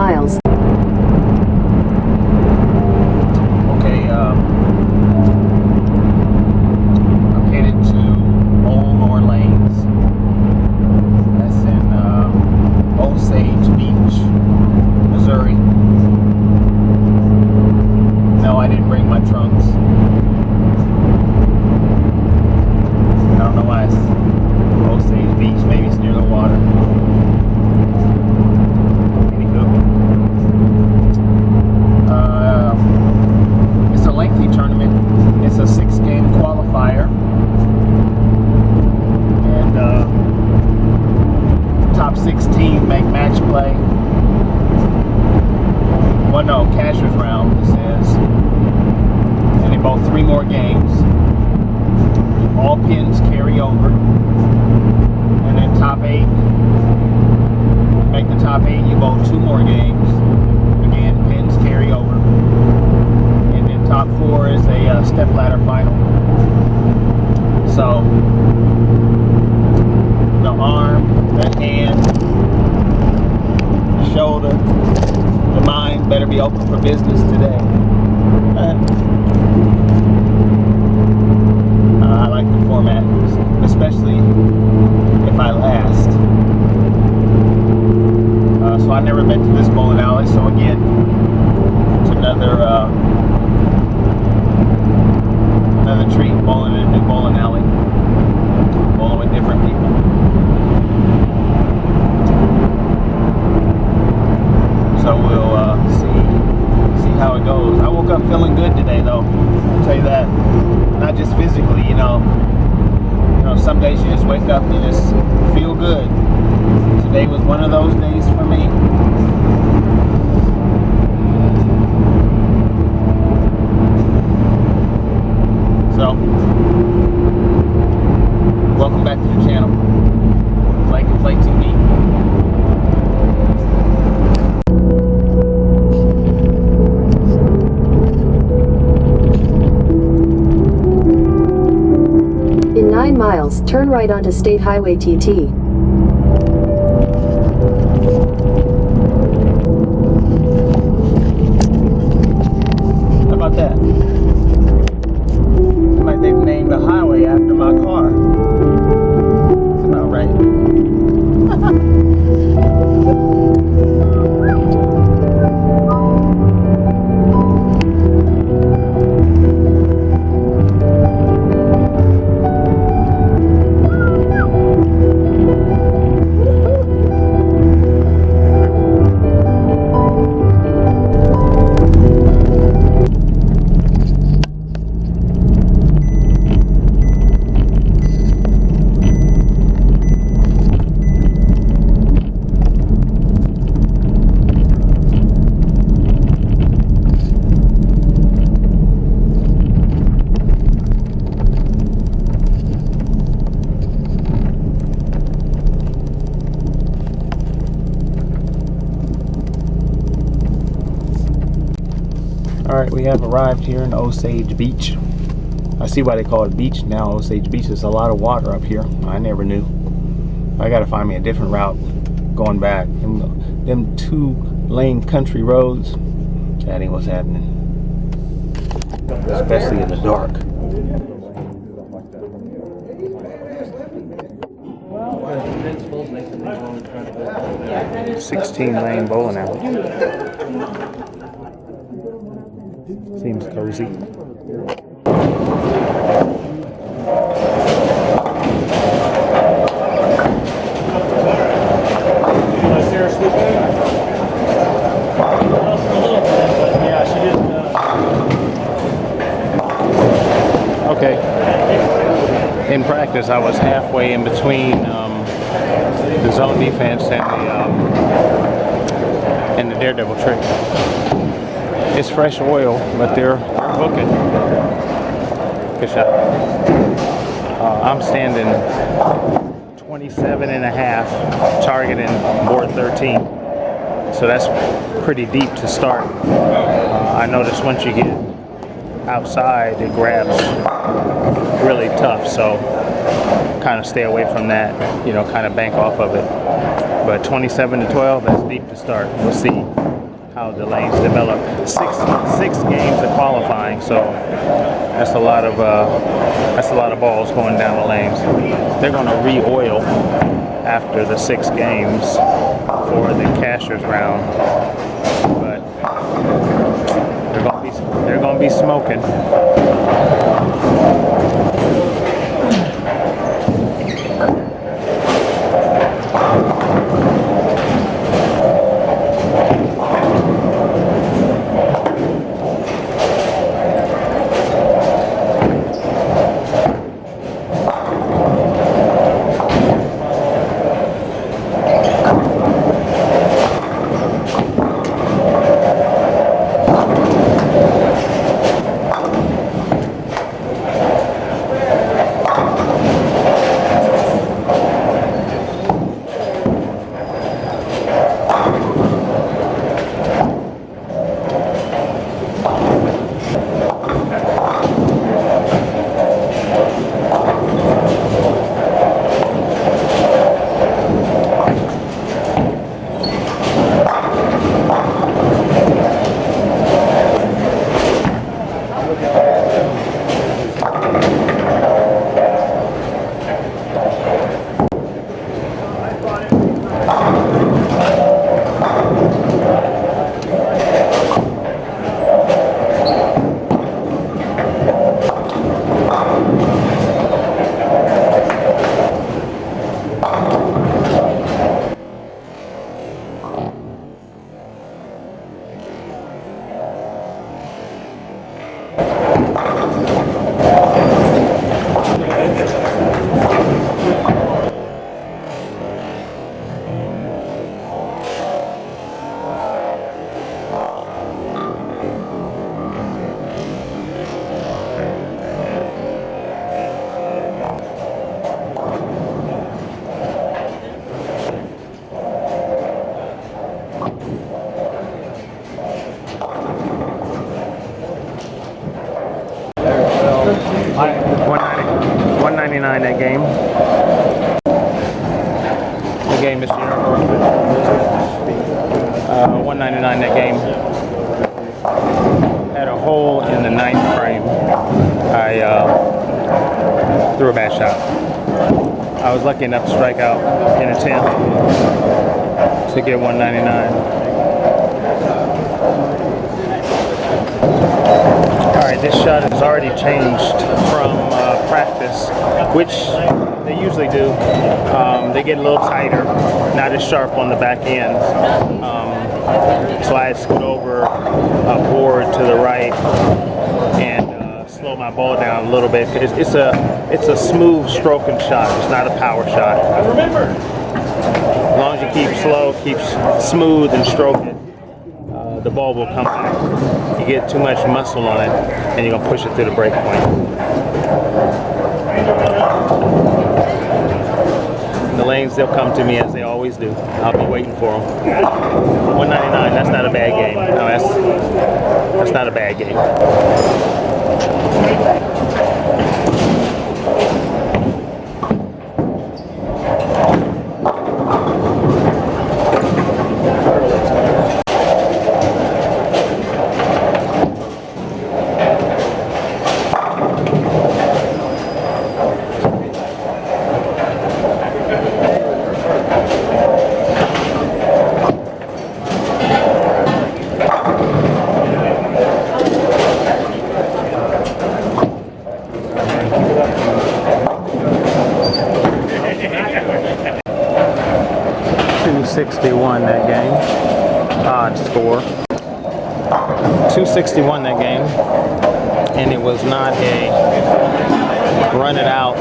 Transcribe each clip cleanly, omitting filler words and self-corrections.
miles. Okay, I'm headed to Old Lanes. That's in Osage Beach, Missouri. No, I didn't bring my trunks. I don't know why it's Osage Beach. Maybe it's near the water. Anywho, it's a lengthy tournament. It's a 6-game qualifier, and top 16 make match play. Well, no, cashier's round, it says. And they bowl 3 more games. All pins carry over. And then top 8. Make the top 8, you bowl 2 more games. Again, pins carry over. And then top 4 is a step ladder final. So, the arm, the hand, the shoulder, the mind better be open for business today. I like the format, especially if I last. So I've never been to this bowling alley, so again, it's another treat, bowling in a new bowling alley, bowling with different people. So we'll see how it goes. I woke up feeling good today, though. I'll tell you that. Not just physically, you know. Some days you just wake up and you just feel good. Today was one of those days for me. So, welcome back to the channel. Play TV. In 9 miles, turn right onto State Highway TT. How about that? Like they've named the highway after my car. That's about right. Alright, we have arrived here in Osage Beach. I see why they call it beach now, Osage Beach. There's a lot of water up here. I never knew. I gotta find me a different route going back. Them 2-lane country roads, that ain't what's happening. Especially in the dark. 16-lane bowling alley. Seems cozy. Okay. In practice, I was halfway in between the zone defense and the daredevil trick. It's fresh oil, but they're hooking. Good shot. I'm standing 27.5, targeting board 13. So that's pretty deep to start. I noticed once you get outside, it grabs really tough. So kind of stay away from that, you know, kind of bank off of it. But 27 to 12, that's deep to start. We'll see. how the lanes develop. Six games of qualifying, so that's a lot of balls going down the lanes. They're going to re-oil after the 6 games for the cashers round, but they're going to be smoking. $199 that game. The game is $199 that game. Had a hole in the 9th frame. I threw a bad shot. I was lucky enough to strike out in a 10th to get $199. Alright, this shot has already changed from practice, which they usually do. They get a little tighter, not as sharp on the back end. So I scoot over a board to the right and slow my ball down a little bit. It's a smooth stroking shot. It's not a power shot. As long as you keep slow, keep smooth and stroke it, the ball will come back. You get too much muscle on it, and you're gonna push it through the break point. The lanes, they'll come to me as they always do. I'll be waiting for them. $199. That's not a bad game. No, that's not a bad game. 261 that game. Odd score. 261 that game. And it was not a run it out,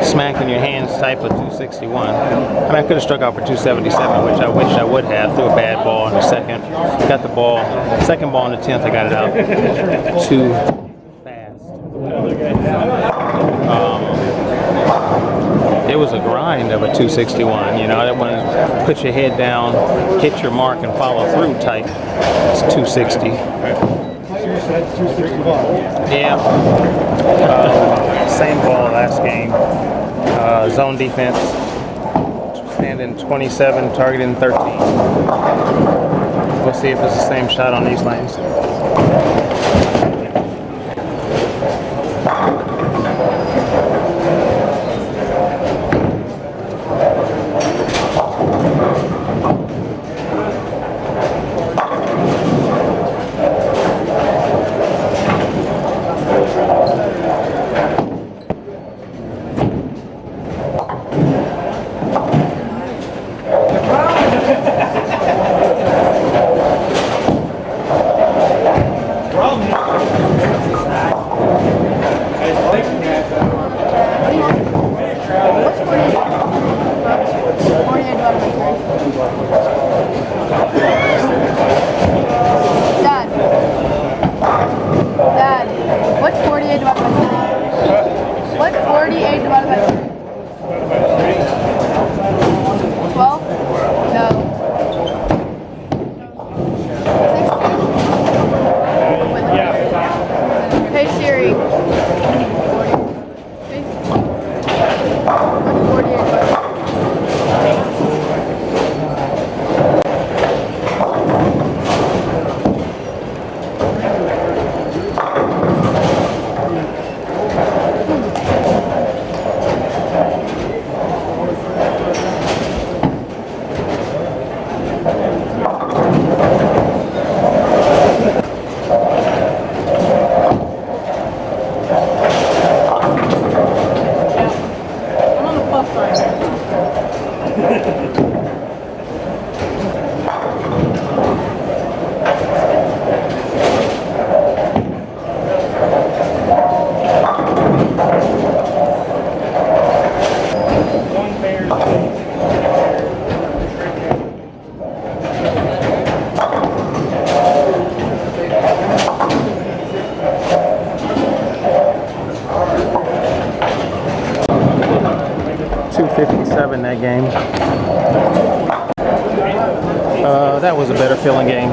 smacking your hands type of 261. I mean, I could have struck out for 277, which I wish I would have. Threw a bad ball in the second. Got the ball. Second ball in the 10th, I got it out too fast. It was a grind of a 261, you know, that one put your head down, hit your mark, and follow through type. It's 260. Yeah. Same ball last game. Zone defense, standing 27, targeting 13. We'll see if it's the same shot on these lanes. Dad, what's 48 divided by 3? What's 48 divided by 3? 12? No. 16? Hey Siri. 48 divided by 3? 257 that game. That was a better feeling game.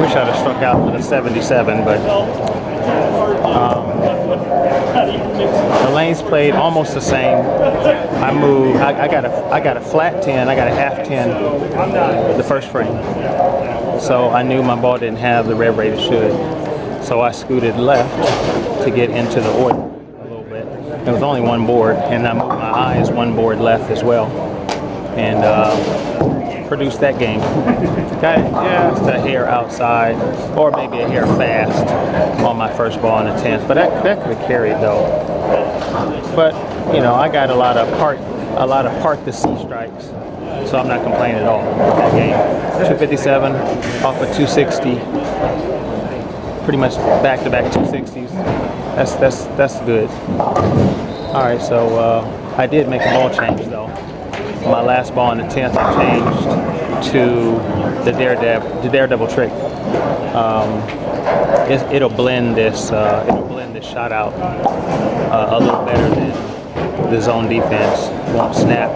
Wish I'd have struck out for the 77, but the lanes played almost the same. I moved. I got a flat 10. I got a half 10 the first frame, so I knew my ball didn't have the rev rate it should. So I scooted left to get into the order a little bit. There was only one board, and I moved my eyes one board left as well, and produced that game. Got just a hair outside, or maybe a hair fast on my first ball in the 10th, but that could have carried though. But you know, I got a lot of part the C strikes, so I'm not complaining at all. That game, 257 off of 260, pretty much back-to-back 260s. That's good. All right, so I did make a ball change though. My last ball in the 10th, I changed to the daredevil trick. It'll blend this shot out a little better than the zone defense. Won't snap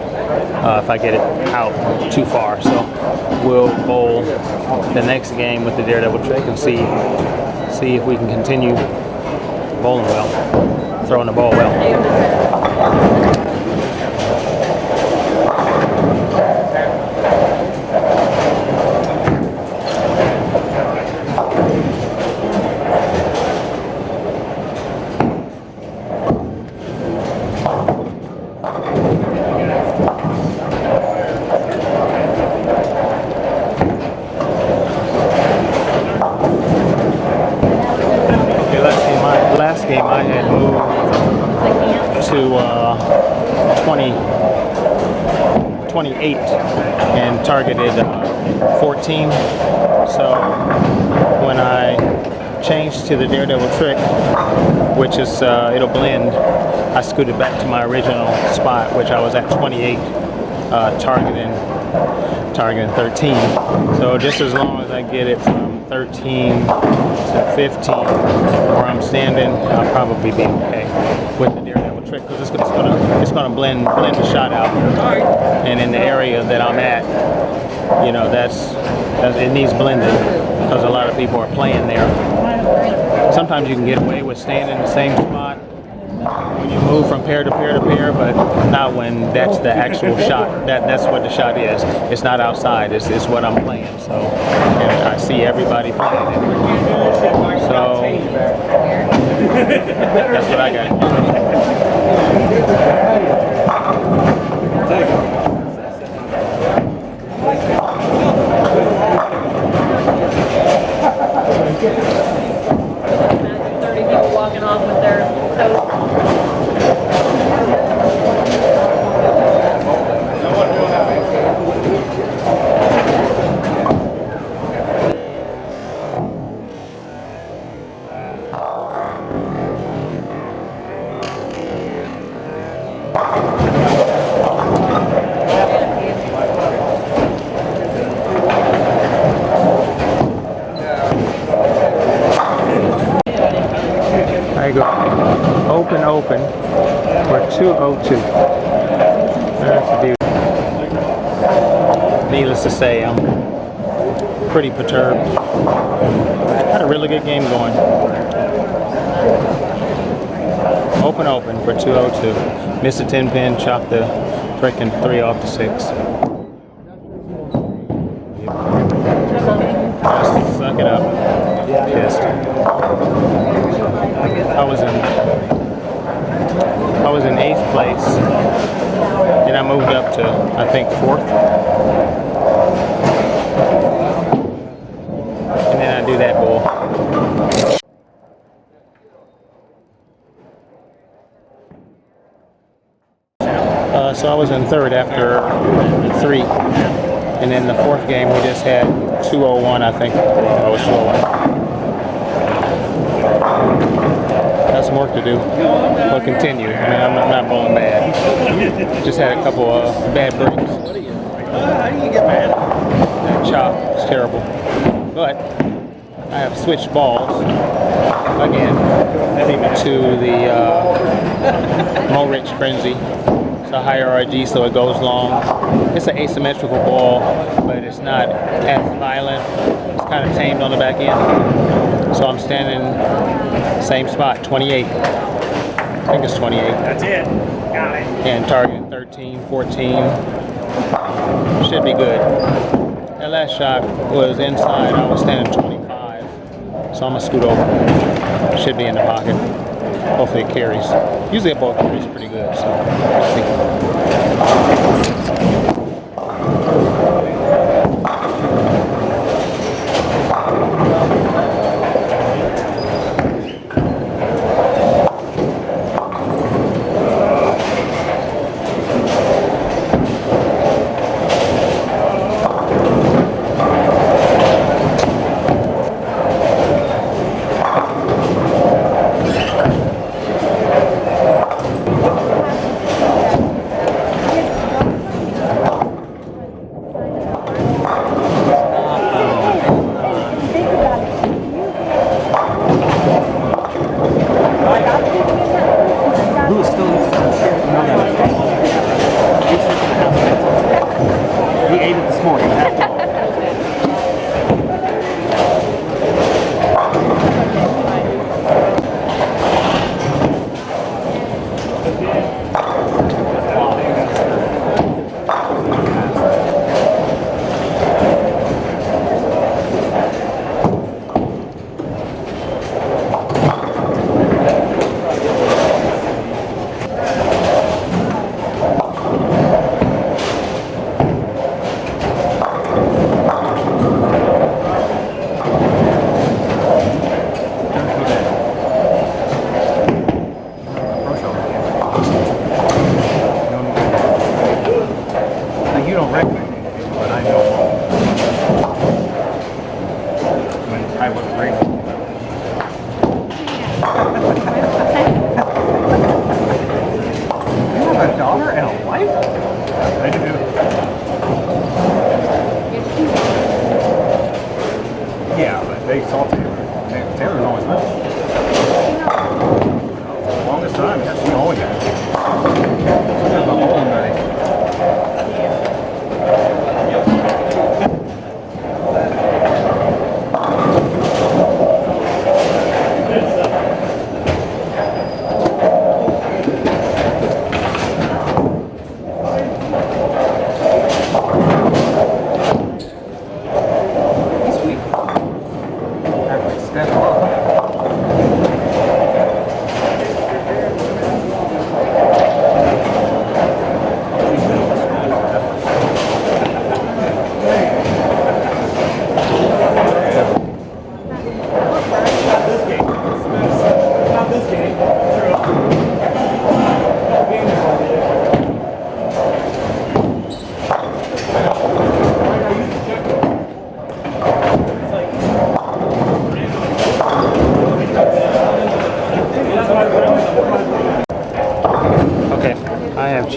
if I get it out too far. So we'll bowl the next game with the daredevil trick and see if we can continue bowling well, throwing the ball well. Last game I had moved to 28 and targeted 14. So when I changed to the daredevil trick, which is it'll blend, I scooted back to my original spot, which I was at 28, targeting 13. So just as long as I get it from 13 to 15 where I'm standing, I'll probably be okay with the daredevil trick, because it's gonna blend the shot out. And in the area that I'm at, you know, it needs blending, because a lot of people are playing there. Sometimes you can get away with staying in the same spot when you move from pair to pair to pair, but not when that's the actual shot. That's what the shot is. It's not outside. It's what I'm playing. So and I see everybody playing it. So that's what I got. Walking off with their coat. There you go. Open for 202. That's the deal. Needless to say, I'm pretty perturbed. Had a really good game going. Open for 202. Missed a 10 pin, chopped the frickin' 3 off the 6. Just suck it up. Pissed. I was in 8th place, and I moved up to, I think, 4th. And then I do that bull. So I was in 3rd after 3. And then the 4th game, we just had 201, I think. I was 201. Got some work to do. We'll continue. I mean, I'm not bowling bad. Just had a couple of bad breaks. How do you get mad? That chop is terrible. But I have switched balls again to the Morich Frenzy. It's a higher RG, so it goes long. It's an asymmetrical ball, but it's not as violent. It's kind of tamed on the back end. So I'm standing same spot, 28. I think it's 28. That's it. Got it. And targeting 13, 14. Should be good. That last shot was inside. I was standing 25. So I'm going to scoot over. Should be in the pocket. Hopefully it carries. Usually a ball carries pretty good, so we'll see.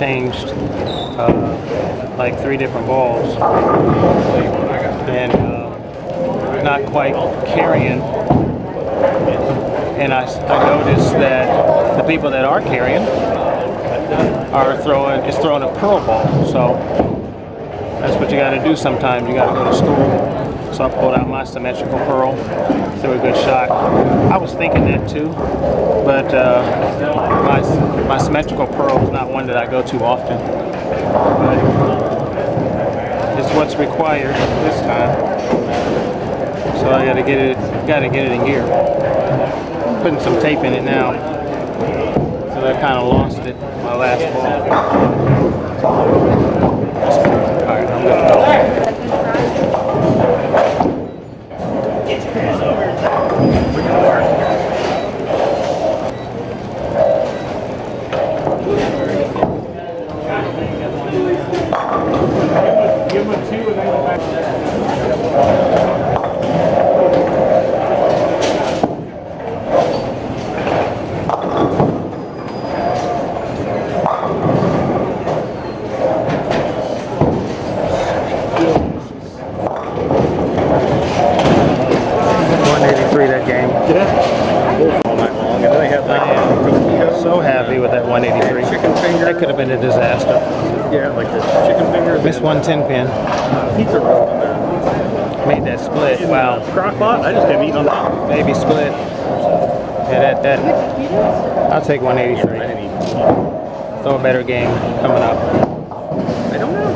changed like 3 different balls and not quite carrying. And I noticed that the people that are carrying are throwing a pearl ball. So that's what you got to do sometimes. You got to go to school. So I pulled out my symmetrical pearl, threw a good shot. I was thinking that too, but my symmetrical pearl is not one that I go to often. But it's what's required this time. So I got to get it in gear. Putting some tape in it now, so I kind of lost it my last ball. All right, I'm good to go. Get your ass over. We're gonna work. Give him a 2 and then go back. That game. All night long. And then they have I am so happy with that 183. chicken finger. That could have been a disaster. Yeah, like the chicken fingers. Missed 110 pin. Pizza roll in there. Made that split. Wow. Crock pot? I just kept eating on that. Baby split. Yeah, that. I'll take 183. I didn't eat. Throw a better game coming up. I don't know.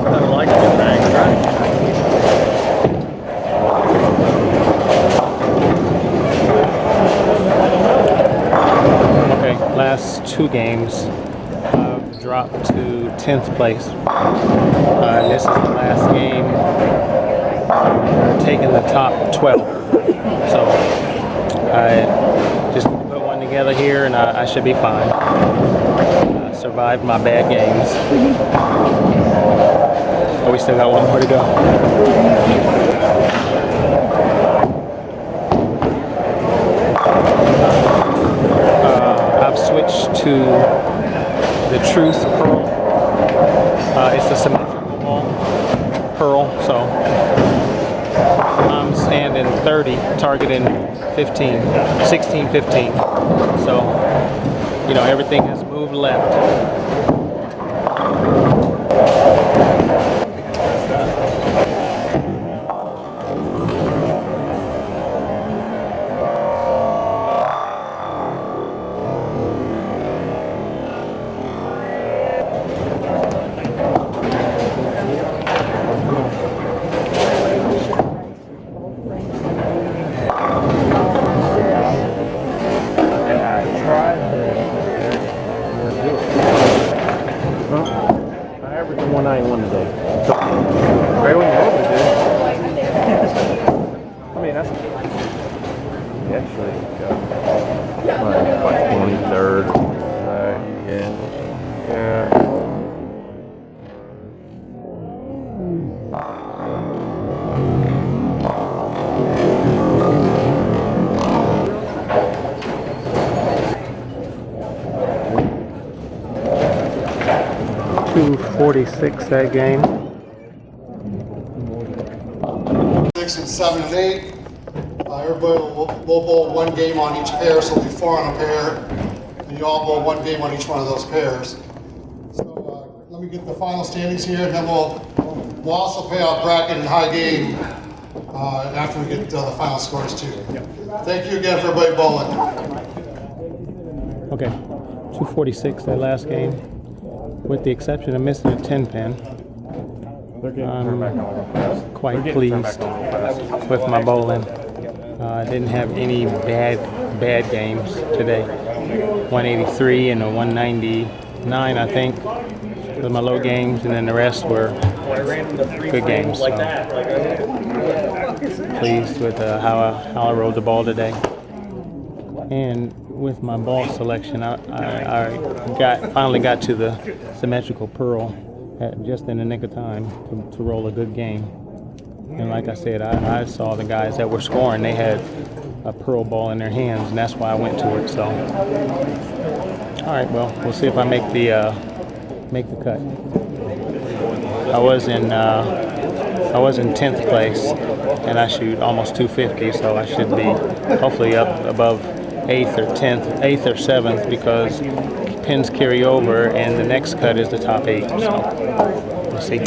I don't like it. Right? Last 2 games, I've dropped to 10th place. This is the last game taking the top 12. So I just put one together here and I should be fine. Survived my bad games. But we still got one more to go. Switched to the Truth Pearl. It's a symmetrical ball pearl, so I'm standing 30, targeting 15, 16, 15. So, you know, everything has moved left. .246 that game. 6 and 7 and 8. Everybody will bowl 1 game on each pair, so it'll be 4 on a pair, and you all bowl 1 game on each one of those pairs. So let me get the final standings here, and then we'll also pay out bracket and high game after we get the final scores too. Thank you again for everybody bowling. Okay, 246 that last game. With the exception of missing a 10 pin, I'm quite pleased with my bowling. I didn't have any bad games today. 183 and a 199, I think, were my low games, and then the rest were good games. So pleased with how I rolled the ball today. And with my ball selection, I finally got to the symmetrical pearl just in the nick of time to roll a good game. And like I said, I saw the guys that were scoring, they had a pearl ball in their hands, and that's why I went to it. So All right, well, we'll see if I make the cut. I was in 10th place, and I shoot almost 250, so I should be hopefully up above 8th or 7th, because pins carry over, and the next cut is the top 8. So we'll see.